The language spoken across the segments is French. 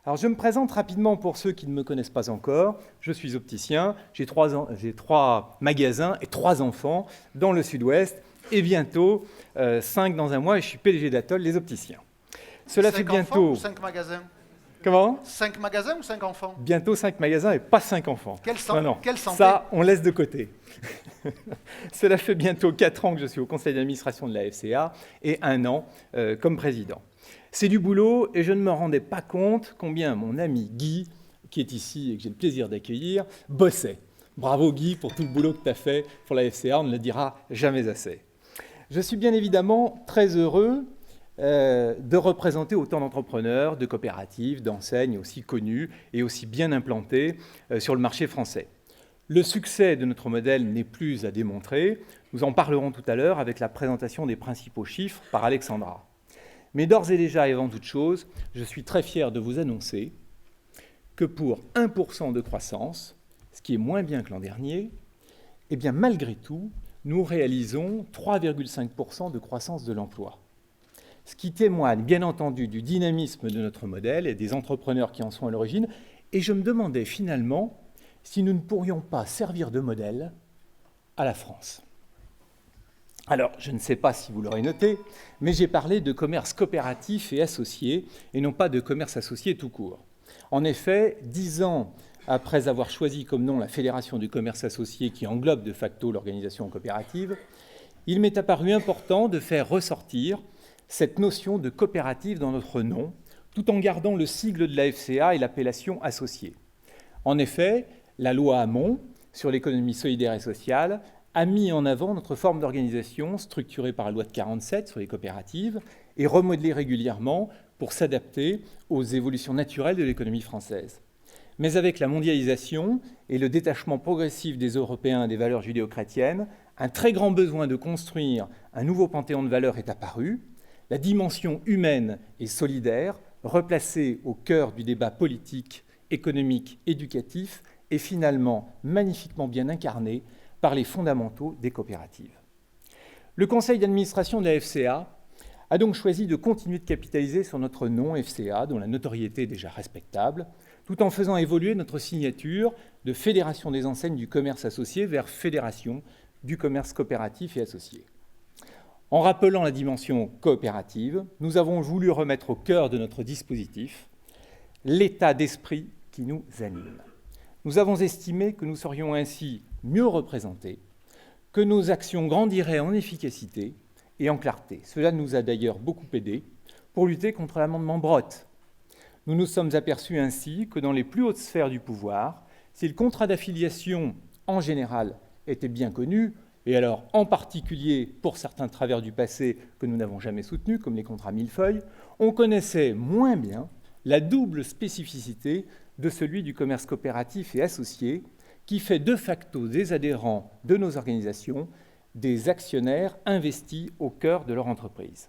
Alors, je me présente rapidement pour ceux qui ne me connaissent pas encore. Je suis opticien, j'ai trois magasins et 3 enfants dans le sud-ouest, et bientôt 5 dans un mois, et je suis PDG d'Atoll, les opticiens. Cela fait 5 enfants bientôt... ou 5 magasins? Comment? 5 magasins ou 5 enfants? Bientôt 5 magasins et pas 5 enfants. Quelle santé? Ça, on laisse de côté. Cela fait bientôt 4 ans que je suis au conseil d'administration de la FCA et 1 an comme président. C'est du boulot et je ne me rendais pas compte combien mon ami Guy, qui est ici et que j'ai le plaisir d'accueillir, bossait. Bravo Guy pour tout le boulot que tu as fait pour la FCA, on ne le dira jamais assez. Je suis bien évidemment très heureux de représenter autant d'entrepreneurs, de coopératives, d'enseignes aussi connues et aussi bien implantées sur le marché français. Le succès de notre modèle n'est plus à démontrer. Nous en parlerons tout à l'heure avec la présentation des principaux chiffres par Alexandra. Mais d'ores et déjà, et avant toute chose, je suis très fier de vous annoncer que pour 1% de croissance, ce qui est moins bien que l'an dernier, eh bien malgré tout, nous réalisons 3,5% de croissance de l'emploi. Ce qui témoigne bien entendu du dynamisme de notre modèle et des entrepreneurs qui en sont à l'origine. Et je me demandais finalement si nous ne pourrions pas servir de modèle à la France. Alors, je ne sais pas si vous l'aurez noté, mais j'ai parlé de commerce coopératif et associé, et non pas de commerce associé tout court. En effet, 10 ans après avoir choisi comme nom la Fédération du commerce associé qui englobe de facto l'organisation coopérative, il m'est apparu important de faire ressortir cette notion de coopérative dans notre nom, tout en gardant le sigle de la FCA et l'appellation associée. En effet, la loi Hamon sur l'économie solidaire et sociale a mis en avant notre forme d'organisation structurée par la loi de 1947 sur les coopératives et remodelée régulièrement pour s'adapter aux évolutions naturelles de l'économie française. Mais avec la mondialisation et le détachement progressif des Européens des valeurs judéo-chrétiennes, un très grand besoin de construire un nouveau panthéon de valeurs est apparu, la dimension humaine et solidaire, replacée au cœur du débat politique, économique, éducatif, est finalement magnifiquement bien incarnée par les fondamentaux des coopératives. Le conseil d'administration de la FCA a donc choisi de continuer de capitaliser sur notre nom FCA, dont la notoriété est déjà respectable, tout en faisant évoluer notre signature de Fédération des enseignes du commerce associé vers Fédération du commerce coopératif et associé. En rappelant la dimension coopérative, nous avons voulu remettre au cœur de notre dispositif l'état d'esprit qui nous anime. Nous avons estimé que nous serions ainsi mieux représentés, que nos actions grandiraient en efficacité et en clarté. Cela nous a d'ailleurs beaucoup aidé pour lutter contre l'amendement Brottes. Nous nous sommes aperçus ainsi que dans les plus hautes sphères du pouvoir, si le contrat d'affiliation en général était bien connu, et alors en particulier pour certains travers du passé que nous n'avons jamais soutenus, comme les contrats millefeuilles, on connaissait moins bien la double spécificité de celui du commerce coopératif et associé, qui fait de facto des adhérents de nos organisations des actionnaires investis au cœur de leur entreprise.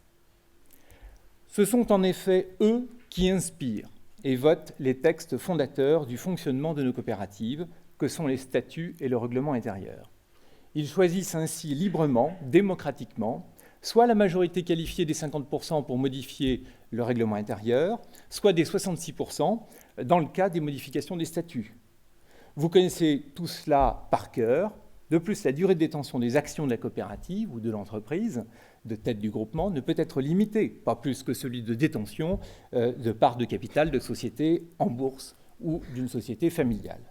Ce sont en effet eux qui inspirent et votent les textes fondateurs du fonctionnement de nos coopératives, que sont les statuts et le règlement intérieur. Ils choisissent ainsi librement, démocratiquement, soit la majorité qualifiée des 50% pour modifier le règlement intérieur, soit des 66% dans le cas des modifications des statuts. Vous connaissez tout cela par cœur. De plus, la durée de détention des actions de la coopérative ou de l'entreprise, de tête du groupement, ne peut être limitée, pas plus que celui de détention de parts de capital de société en bourse ou d'une société familiale.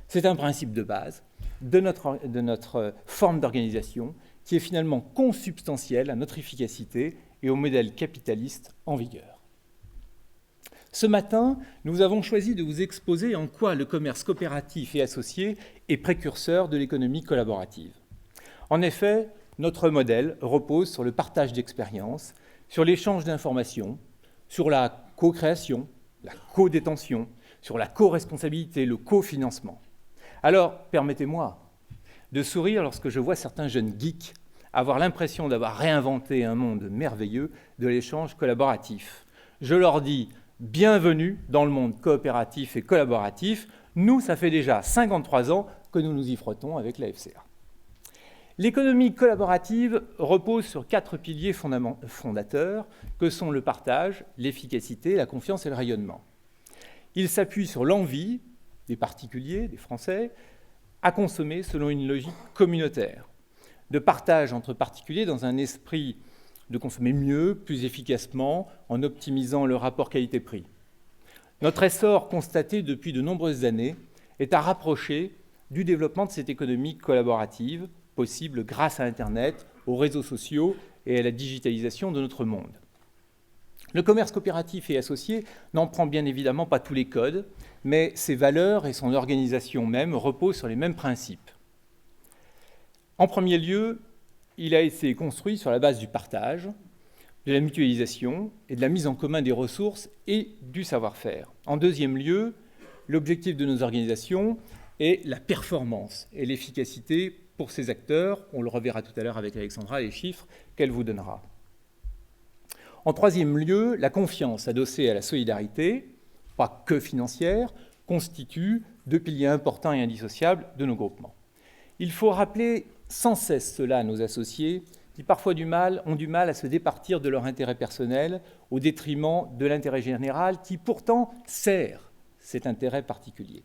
C'est un principe de base de notre forme d'organisation qui est finalement consubstantiel à notre efficacité et au modèle capitaliste en vigueur. Ce matin, nous avons choisi de vous exposer en quoi le commerce coopératif et associé est précurseur de l'économie collaborative. En effet, notre modèle repose sur le partage d'expériences, sur l'échange d'informations, sur la co-création, la co-détention, sur la co-responsabilité, le co-financement. Alors, permettez-moi de sourire lorsque je vois certains jeunes geeks avoir l'impression d'avoir réinventé un monde merveilleux de l'échange collaboratif. Je leur dis bienvenue dans le monde coopératif et collaboratif. Nous, ça fait déjà 53 ans que nous nous y frottons avec la FCA. L'économie collaborative repose sur 4 piliers fondateurs que sont le partage, l'efficacité, la confiance et le rayonnement. Il s'appuie sur l'envie des particuliers, des Français, à consommer selon une logique communautaire, de partage entre particuliers dans un esprit de consommer mieux, plus efficacement, en optimisant le rapport qualité-prix. Notre essor constaté depuis de nombreuses années est à rapprocher du développement de cette économie collaborative, possible grâce à Internet, aux réseaux sociaux et à la digitalisation de notre monde. Le commerce coopératif et associé n'en prend bien évidemment pas tous les codes, mais ses valeurs et son organisation même reposent sur les mêmes principes. En premier lieu, il a été construit sur la base du partage, de la mutualisation et de la mise en commun des ressources et du savoir-faire. En deuxième lieu, l'objectif de nos organisations est la performance et l'efficacité pour ces acteurs. On le reverra tout à l'heure avec Alexandra, les chiffres qu'elle vous donnera. En troisième lieu, la confiance adossée à la solidarité, pas que financière, constitue deux piliers importants et indissociables de nos groupements. Il faut rappeler sans cesse cela à nos associés qui parfois ont du mal à se départir de leur intérêt personnel au détriment de l'intérêt général qui pourtant sert cet intérêt particulier.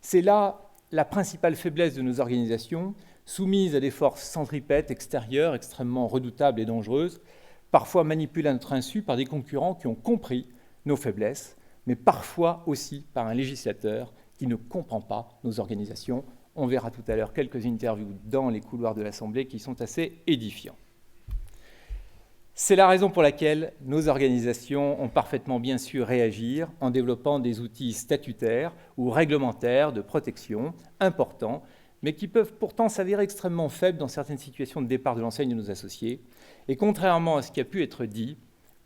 C'est là la principale faiblesse de nos organisations, soumises à des forces centripètes extérieures extrêmement redoutables et dangereuses, parfois manipulées à notre insu par des concurrents qui ont compris nos faiblesses, mais parfois aussi par un législateur qui ne comprend pas nos organisations. On verra tout à l'heure quelques interviews dans les couloirs de l'Assemblée qui sont assez édifiants. C'est la raison pour laquelle nos organisations ont parfaitement bien su réagir en développant des outils statutaires ou réglementaires de protection importants, mais qui peuvent pourtant s'avérer extrêmement faibles dans certaines situations de départ de l'enseigne de nos associés. Et contrairement à ce qui a pu être dit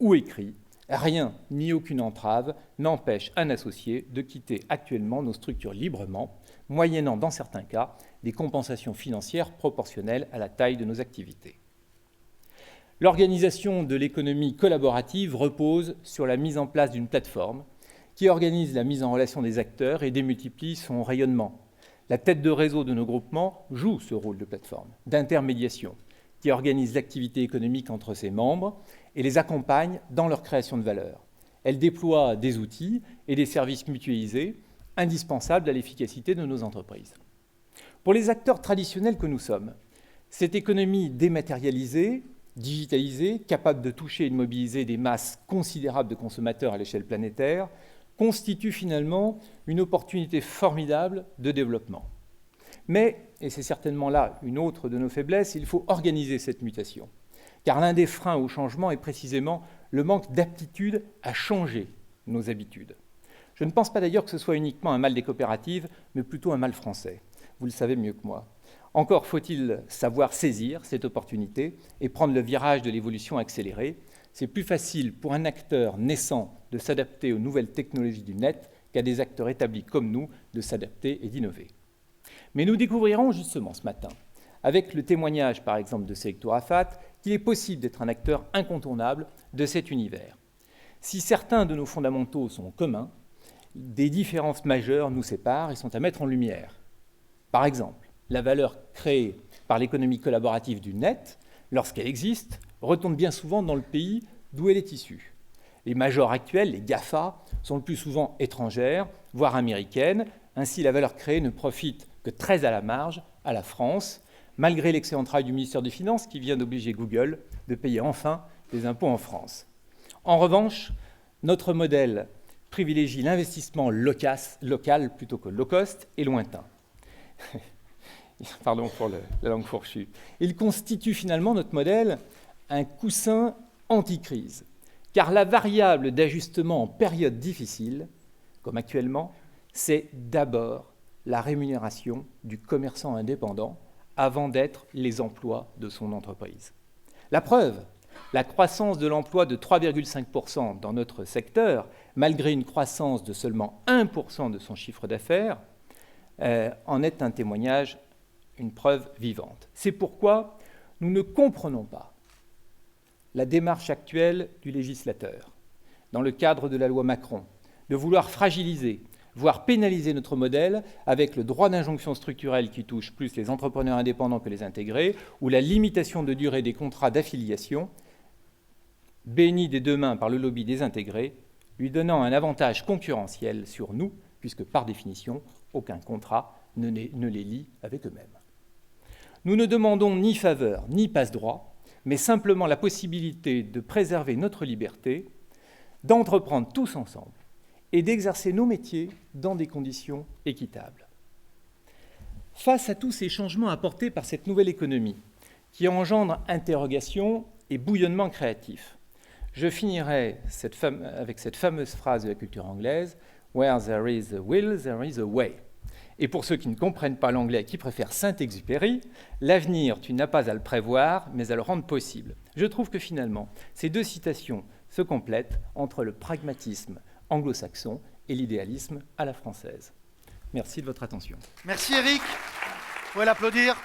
ou écrit, rien ni aucune entrave n'empêche un associé de quitter actuellement nos structures librement, moyennant dans certains cas des compensations financières proportionnelles à la taille de nos activités. L'organisation de l'économie collaborative repose sur la mise en place d'une plateforme qui organise la mise en relation des acteurs et démultiplie son rayonnement. La tête de réseau de nos groupements joue ce rôle de plateforme, d'intermédiation, qui organise l'activité économique entre ses membres et les accompagne dans leur création de valeur. Elle déploie des outils et des services mutualisés indispensables à l'efficacité de nos entreprises. Pour les acteurs traditionnels que nous sommes, cette économie dématérialisée, digitalisée, capable de toucher et de mobiliser des masses considérables de consommateurs à l'échelle planétaire, constitue finalement une opportunité formidable de développement. Mais, et c'est certainement là une autre de nos faiblesses, il faut organiser cette mutation. Car l'un des freins au changement est précisément le manque d'aptitude à changer nos habitudes. Je ne pense pas d'ailleurs que ce soit uniquement un mal des coopératives, mais plutôt un mal français. Vous le savez mieux que moi. Encore faut-il savoir saisir cette opportunité et prendre le virage de l'évolution accélérée. C'est plus facile pour un acteur naissant de s'adapter aux nouvelles technologies du net qu'à des acteurs établis comme nous de s'adapter et d'innover. Mais nous découvrirons justement ce matin, avec le témoignage par exemple de Selecto Rafat, qu'il est possible d'être un acteur incontournable de cet univers. Si certains de nos fondamentaux sont communs, des différences majeures nous séparent et sont à mettre en lumière. Par exemple, la valeur créée par l'économie collaborative du net, lorsqu'elle existe, retombe bien souvent dans le pays d'où elle est issue. Les majors actuels, les GAFA, sont le plus souvent étrangères, voire américaines. Ainsi, la valeur créée ne profite que très à la marge à la France, malgré l'excellent travail du ministère des Finances qui vient d'obliger Google de payer enfin des impôts en France. En revanche, notre modèle privilégie l'investissement local plutôt que low cost et lointain. Pardon pour la langue fourchue. Il constitue finalement notre modèle un coussin anti-crise, car la variable d'ajustement en période difficile, comme actuellement, c'est d'abord la rémunération du commerçant indépendant avant d'être les emplois de son entreprise. La preuve, la croissance de l'emploi de 3,5% dans notre secteur, malgré une croissance de seulement 1% de son chiffre d'affaires, en est un témoignage, une preuve vivante. C'est pourquoi nous ne comprenons pas la démarche actuelle du législateur, dans le cadre de la loi Macron, de vouloir fragiliser, voire pénaliser notre modèle avec le droit d'injonction structurelle qui touche plus les entrepreneurs indépendants que les intégrés, ou la limitation de durée des contrats d'affiliation, bénis des deux mains par le lobby des intégrés, lui donnant un avantage concurrentiel sur nous, puisque par définition, aucun contrat ne les lie avec eux-mêmes. Nous ne demandons ni faveur ni passe-droit, mais simplement la possibilité de préserver notre liberté, d'entreprendre tous ensemble et d'exercer nos métiers dans des conditions équitables. Face à tous ces changements apportés par cette nouvelle économie, qui engendre interrogations et bouillonnement créatif, je finirai avec cette fameuse phrase de la culture anglaise « Where there is a will, there is a way ». Et pour ceux qui ne comprennent pas l'anglais et qui préfèrent Saint-Exupéry, l'avenir, tu n'as pas à le prévoir, mais à le rendre possible. Je trouve que finalement, ces deux citations se complètent entre le pragmatisme anglo-saxon et l'idéalisme à la française. Merci de votre attention. Merci Éric. Vous pouvez l'applaudir.